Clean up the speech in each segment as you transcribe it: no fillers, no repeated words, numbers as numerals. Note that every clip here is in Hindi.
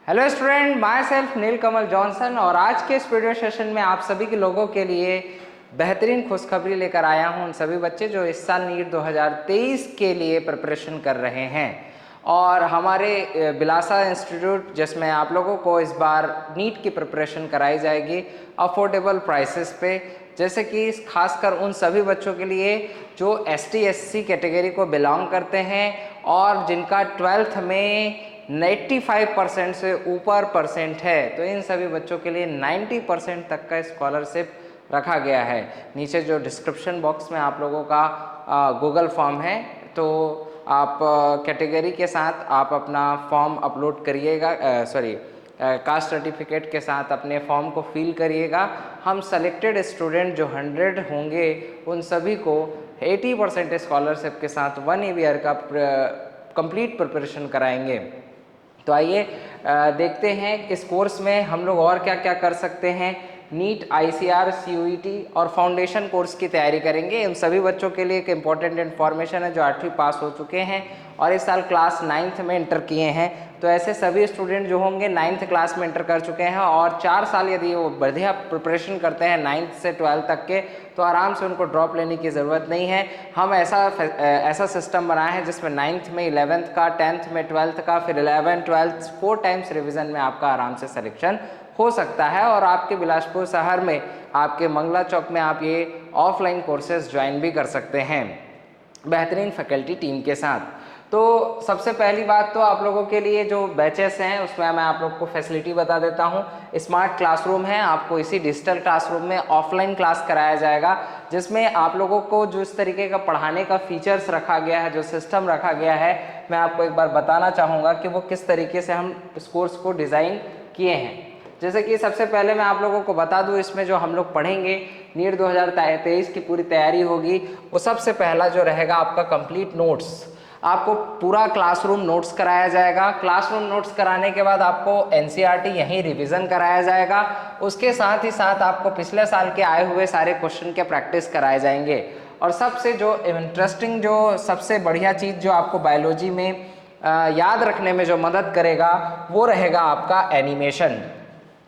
Hello student, myself Neelkamal Johnson और आज के इस वीडियो सेशन में आप सभी के लोगों के लिए बेहतरीन खुशखबरी लेकर आया हूं। उन सभी बच्चे जो इस साल नीट 2023 के लिए प्रिपरेशन कर रहे हैं और हमारे बिलासा इंस्टीट्यूट जिसमें आप लोगों को इस बार नीट की प्रिपरेशन कराई जाएगी अफोर्डेबल प्राइसेस पे, जैसे कि खासकर उन सभी बच्चों के लिए जो ST SC कैटेगरी को बिलोंग करते हैं और जिनका 12th में 95% से ऊपर परसेंट है, तो इन सभी बच्चों के लिए 90% तक का स्कॉलरशिप रखा गया है। नीचे जो डिस्क्रिप्शन बॉक्स में आप लोगों का गूगल फॉर्म है, तो आप कैटेगरी के साथ आप अपना फॉर्म अपलोड करिएगा, कास्ट सर्टिफिकेट के साथ अपने फॉर्म को फिल करिएगा। हम सेलेक्टेड स्टूडेंट जो 100 होंगे उन सभी को 80% स्कॉलरशिप के साथ 1 ईयर का कंप्लीट प्रिपरेशन कराएंगे। तो आइए देखते हैं इस कोर्स में हम लोग और क्या क्या कर सकते हैं। नीट, ICR, CUET और फाउंडेशन कोर्स की तैयारी करेंगे। इन सभी बच्चों के लिए एक इम्पॉर्टेंट इन्फॉर्मेशन है जो 8वीं पास हो चुके हैं और इस साल क्लास 9th में इंटर किए हैं। तो ऐसे सभी स्टूडेंट जो होंगे 9th क्लास में इंटर कर चुके हैं और 4 साल यदि वो बढ़िया प्रिपरेशन करते हैं 9th से 12th तक के, तो आराम से उनको ड्रॉप लेने की ज़रूरत नहीं है। हम ऐसा सिस्टम बनाए हैं जिसमें 9th में 11th का, 10th में 12th का, फिर 11th 12th 4 टाइम्स रिविज़न में आपका आराम से सिलेक्शन हो सकता है। और आपके बिलासपुर शहर में आपके मंगला चौक में आप ये ऑफलाइन कोर्सेज ज्वाइन भी कर सकते हैं बेहतरीन फैकल्टी टीम के साथ। तो सबसे पहली बात तो आप लोगों के लिए जो बैचेस हैं उसमें मैं आप लोग को फैसिलिटी बता देता हूं। स्मार्ट क्लासरूम है, आपको इसी डिजिटल क्लासरूम में ऑफलाइन क्लास कराया जाएगा, जिसमें आप लोगों को जो इस तरीके का पढ़ाने का फीचर्स रखा गया है, जो सिस्टम रखा गया है, मैं आपको एक बार बताना चाहूँगा कि वो किस तरीके से हम इस कोर्स को डिज़ाइन किए हैं। जैसे कि सबसे पहले मैं आप लोगों को बता दूं, इसमें जो हम लोग पढ़ेंगे नीट 2023 की पूरी तैयारी होगी। वो सबसे पहला जो रहेगा आपका कंप्लीट नोट्स, आपको पूरा क्लासरूम नोट्स कराया जाएगा। क्लासरूम नोट्स कराने के बाद आपको NCERT यहीं रिवीजन कराया जाएगा। उसके साथ ही साथ आपको पिछले साल के आए हुए सारे क्वेश्चन के प्रैक्टिस कराए जाएंगे। और सबसे जो इंटरेस्टिंग, जो सबसे बढ़िया चीज़ जो आपको बायोलॉजी में याद रखने में जो मदद करेगा वो रहेगा आपका एनिमेशन।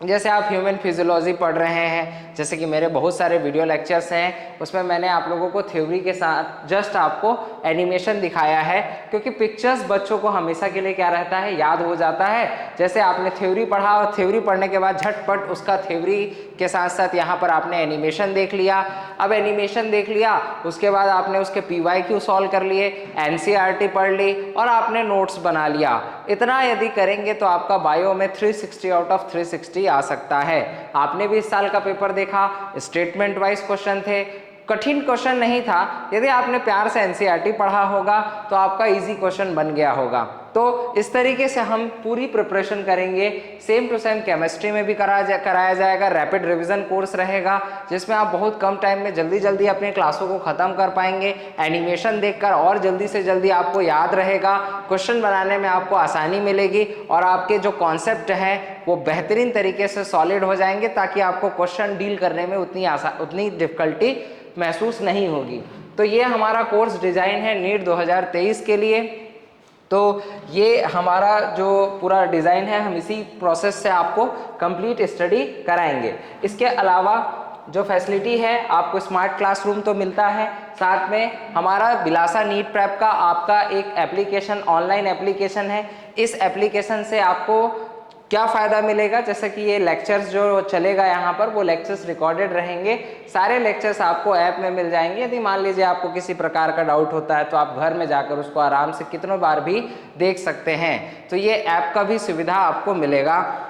जैसे आप ह्यूमन फिजियोलॉजी पढ़ रहे हैं, जैसे कि मेरे बहुत सारे वीडियो लेक्चर्स हैं, उसमें मैंने आप लोगों को थ्योरी के साथ जस्ट आपको एनिमेशन दिखाया है, क्योंकि पिक्चर्स बच्चों को हमेशा के लिए क्या रहता है, याद हो जाता है। जैसे आपने थ्योरी पढ़ा और थ्योरी पढ़ने के बाद झटपट उसका थ्योरी के साथ साथ यहाँ पर आपने एनिमेशन देख लिया। अब एनिमेशन देख लिया, उसके बाद आपने उसके PYQ सॉल्व कर लिए, NCERT पढ़ ली और आपने नोट्स बना लिया। इतना यदि करेंगे तो आपका बायो में 360 आउट ऑफ 360 आ सकता है। आपने भी इस साल का पेपर देखा, स्टेटमेंट वाइज क्वेश्चन थे, कठिन क्वेश्चन नहीं था। यदि आपने प्यार से NCERT पढ़ा होगा तो आपका इजी क्वेश्चन बन गया होगा। तो इस तरीके से हम पूरी प्रिपरेशन करेंगे। सेम टू सेम केमिस्ट्री में भी कराया जाएगा। रैपिड रिवीजन कोर्स रहेगा जिसमें आप बहुत कम टाइम में जल्दी जल्दी अपने क्लासों को ख़त्म कर पाएंगे। एनिमेशन देखकर और जल्दी से जल्दी आपको याद रहेगा, क्वेश्चन बनाने में आपको आसानी मिलेगी और आपके जो कॉन्सेप्ट हैं वो बेहतरीन तरीके से सॉलिड हो जाएंगे, ताकि आपको क्वेश्चन डील करने में उतनी डिफिकल्टी महसूस नहीं होगी। तो ये हमारा कोर्स डिज़ाइन है नीट 2023 के लिए। तो ये हमारा जो पूरा डिज़ाइन है, हम इसी प्रोसेस से आपको कंप्लीट स्टडी कराएंगे। इसके अलावा जो फैसिलिटी है, आपको स्मार्ट क्लासरूम तो मिलता है, साथ में हमारा बिलासा नीट प्रेप का आपका एक एप्लीकेशन, ऑनलाइन एप्लीकेशन है। इस एप्लीकेशन से आपको क्या फ़ायदा मिलेगा, जैसे कि ये लेक्चर्स जो चलेगा यहाँ पर, वो लेक्चर्स रिकॉर्डेड रहेंगे। सारे लेक्चर्स आपको ऐप में मिल जाएंगे। यदि मान लीजिए आपको किसी प्रकार का डाउट होता है तो आप घर में जाकर उसको आराम से कितनों बार भी देख सकते हैं। तो ये ऐप का भी सुविधा आपको मिलेगा।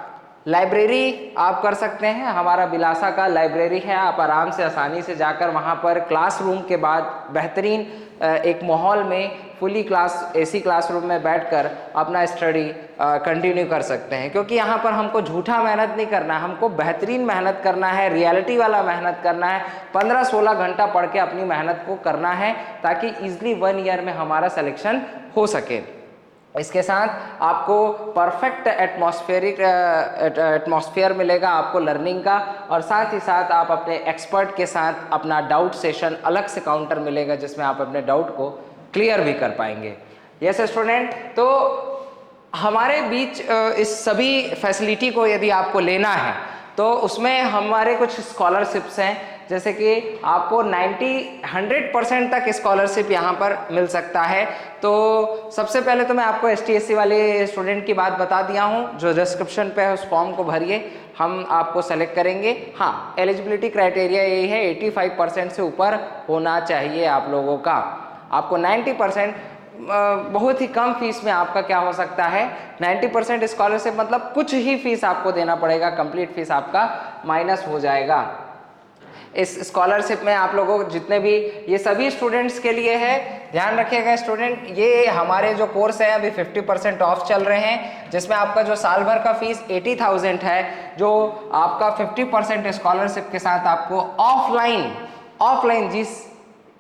लाइब्रेरी आप कर सकते हैं, हमारा बिलासा का लाइब्रेरी है, आप आराम से आसानी से जाकर वहाँ पर क्लासरूम के बाद बेहतरीन एक माहौल में फुली AC क्लासरूम में बैठकर अपना स्टडी कंटिन्यू कर सकते हैं। क्योंकि यहाँ पर हमको झूठा मेहनत नहीं करना है, हमको बेहतरीन मेहनत करना है, रियलिटी वाला मेहनत करना है। 15-16 घंटा पढ़ के अपनी मेहनत को करना है, ताकि ईजिली 1 ईयर में हमारा सिलेक्शन हो सके। इसके साथ आपको परफेक्ट एटमॉस्फेयर मिलेगा आपको लर्निंग का, और साथ ही साथ आप अपने एक्सपर्ट के साथ अपना डाउट सेशन अलग से काउंटर मिलेगा, जिसमें आप अपने डाउट को क्लियर भी कर पाएंगे। यस स्टूडेंट, तो हमारे बीच इस सभी फैसिलिटी को यदि आपको लेना है तो उसमें हमारे कुछ स्कॉलरशिप्स हैं, जैसे कि आपको 100% तक स्कॉलरशिप यहाँ पर मिल सकता है। तो सबसे पहले तो मैं आपको ST/SC वाले स्टूडेंट की बात बता दिया हूँ, जो डिस्क्रिप्शन पे है उस फॉर्म को भरिए, हम आपको सेलेक्ट करेंगे। हाँ, एलिजिबिलिटी क्राइटेरिया यही है, 85% से ऊपर होना चाहिए आप लोगों का। आपको 90% बहुत ही कम फीस में आपका क्या हो सकता है, 90% स्कॉलरशिप मतलब कुछ ही फीस आपको देना पड़ेगा, कंप्लीट फीस आपका माइनस हो जाएगा। इस स्कॉलरशिप में आप लोगों को जितने भी, ये सभी स्टूडेंट्स के लिए है, ध्यान रखिएगा स्टूडेंट, ये हमारे जो कोर्स है अभी 50% ऑफ चल रहे हैं, जिसमें आपका जो साल भर का फीस 80,000 है, जो आपका 50% स्कॉलरशिप के साथ आपको ऑफलाइन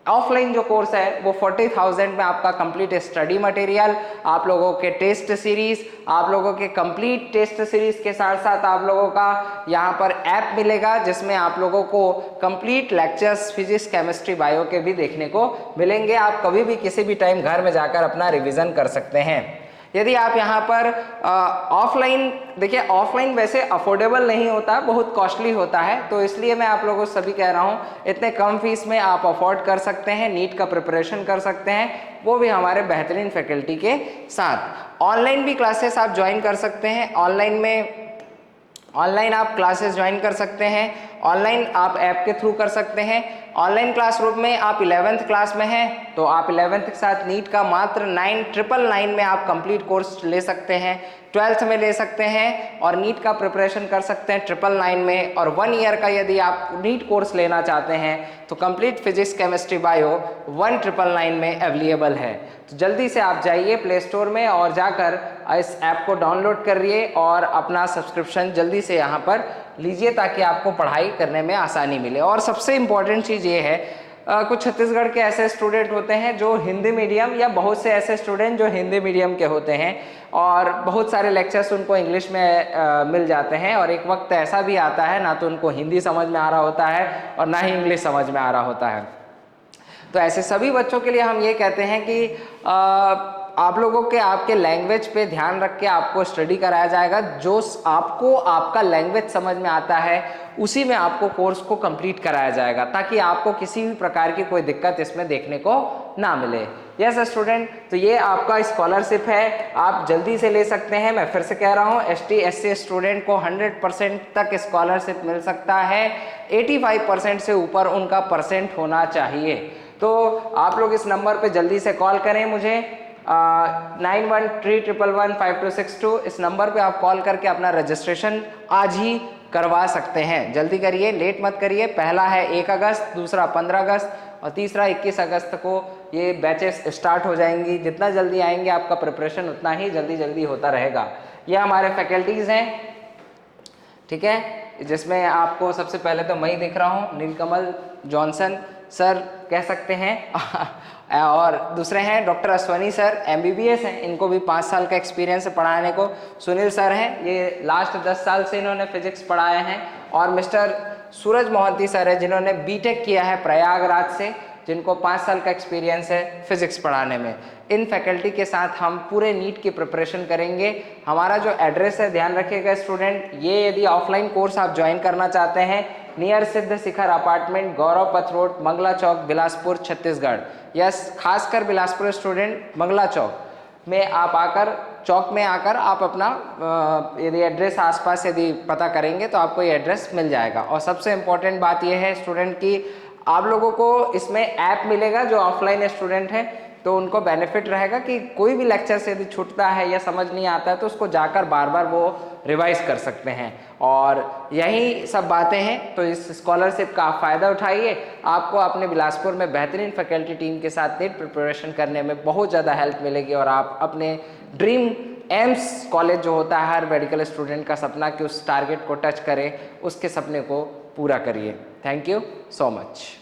ऑफलाइन जो कोर्स है वो 40,000 में आपका कंप्लीट स्टडी मटेरियल, आप लोगों के टेस्ट सीरीज, आप लोगों के कंप्लीट टेस्ट सीरीज के साथ साथ आप लोगों का यहाँ पर ऐप मिलेगा, जिसमें आप लोगों को complete lectures physics, chemistry, bio के भी देखने को मिलेंगे। आप कभी भी किसी भी टाइम घर में जाकर अपना रिवीजन कर सकते हैं। यदि आप यहाँ पर ऑफलाइन, देखिए ऑफलाइन वैसे अफोर्डेबल नहीं होता, बहुत कॉस्टली होता है, तो इसलिए मैं आप लोगों से सभी कह रहा हूँ इतने कम फीस में आप अफोर्ड कर सकते हैं, नीट का प्रिपरेशन कर सकते हैं, वो भी हमारे बेहतरीन फैकल्टी के साथ। ऑनलाइन भी क्लासेस आप ज्वाइन कर सकते हैं, ऑनलाइन आप क्लासेस ज्वाइन कर सकते हैं, ऑनलाइन आप ऐप के थ्रू कर सकते हैं। ऑनलाइन क्लासरूम में आप 11th क्लास में हैं तो आप 11th के साथ नीट का मात्र 9,999 में आप कंप्लीट कोर्स ले सकते हैं, 12th में ले सकते हैं और नीट का प्रिपरेशन कर सकते हैं 999 में। और 1 ईयर का यदि आप नीट कोर्स लेना चाहते हैं तो कंप्लीट फिजिक्स, केमिस्ट्री, बायो 1999 में अवेलेबल है। तो जल्दी से आप जाइए प्ले स्टोर में और जाकर इस ऐप को डाउनलोड करिए और अपना सब्सक्रिप्शन जल्दी से यहाँ पर लीजिए, ताकि आपको पढ़ाई करने में आसानी मिले। और सबसे इम्पॉर्टेंट चीज़ ये है, कुछ छत्तीसगढ़ के ऐसे स्टूडेंट होते हैं जो हिंदी मीडियम, या बहुत से ऐसे स्टूडेंट जो हिंदी मीडियम के होते हैं और बहुत सारे लेक्चर्स उनको इंग्लिश में मिल जाते हैं, और एक वक्त ऐसा भी आता है ना तो उनको हिंदी समझ में आ रहा होता है और ना ही इंग्लिश समझ में आ रहा होता है। तो ऐसे सभी बच्चों के लिए हम ये कहते हैं कि आप लोगों के आपके लैंग्वेज पे ध्यान रख के आपको स्टडी कराया जाएगा, जो आपको आपका लैंग्वेज समझ में आता है उसी में आपको कोर्स को कंप्लीट कराया जाएगा, ताकि आपको किसी भी प्रकार की कोई दिक्कत इसमें देखने को ना मिले। यस स्टूडेंट, तो ये आपका स्कॉलरशिप है, आप जल्दी से ले सकते हैं। मैं फिर से कह रहा हूँ, ST/SC स्टूडेंट को 100% तक स्कॉलरशिप मिल सकता है, 85% से ऊपर उनका परसेंट होना चाहिए। तो आप लोग इस नंबर पे जल्दी से कॉल करें मुझे, 9131115262, इस नंबर पे आप कॉल करके अपना रजिस्ट्रेशन आज ही करवा सकते हैं। जल्दी करिए, लेट मत करिए। पहला है 1 अगस्त, दूसरा 15 अगस्त और तीसरा 21 अगस्त को ये बैचेस स्टार्ट हो जाएंगी। जितना जल्दी आएंगे आपका प्रिपरेशन उतना ही जल्दी होता रहेगा। ये हमारे फैकल्टीज़ हैं, ठीक है, जिसमें आपको सबसे पहले तो मैं ही दिख रहा हूँ, नीलकमल जॉनसन सर कह सकते हैं और दूसरे हैं डॉक्टर अश्वनी सर, MBBS हैं, इनको भी 5 साल का एक्सपीरियंस है पढ़ाने को। सुनील सर हैं, ये लास्ट 10 साल से इन्होंने फिजिक्स पढ़ाए हैं। और मिस्टर सूरज मोहंती सर है, जिन्होंने BTech किया है प्रयागराज से, जिनको 5 साल का एक्सपीरियंस है फिजिक्स पढ़ाने में। इन फैकल्टी के साथ हम पूरे नीट की प्रिपरेशन करेंगे। हमारा जो एड्रेस है, ध्यान रखिएगा स्टूडेंट, ये यदि ऑफलाइन कोर्स आप ज्वाइन करना चाहते हैं, नियर सिद्ध शिखर अपार्टमेंट, गौरव पथ रोड, मंगला चौक, बिलासपुर, छत्तीसगढ़। यस, खासकर बिलासपुर स्टूडेंट मंगला चौक में आप आकर, चौक में आकर आप अपना यदि एड्रेस आसपास यदि पता करेंगे तो आपको ये एड्रेस मिल जाएगा। और सबसे इम्पोर्टेंट बात यह है स्टूडेंट की, आप लोगों को इसमें ऐप मिलेगा, जो ऑफलाइन स्टूडेंट हैं तो उनको बेनिफिट रहेगा कि कोई भी लेक्चर से यदि छूटता है या समझ नहीं आता है तो उसको जाकर बार बार वो रिवाइज कर सकते हैं। और यही सब बातें हैं, तो इस स्कॉलरशिप का आप फ़ायदा उठाइए। आपको अपने बिलासपुर में बेहतरीन फैकल्टी टीम के साथ नीट प्रिपरेशन करने में बहुत ज़्यादा हेल्प मिलेगी और आप अपने ड्रीम एम्स कॉलेज जो होता है हर मेडिकल स्टूडेंट का सपना कि उस टारगेट को टच करे, उसके सपने को पूरा करिए। Thank you so much.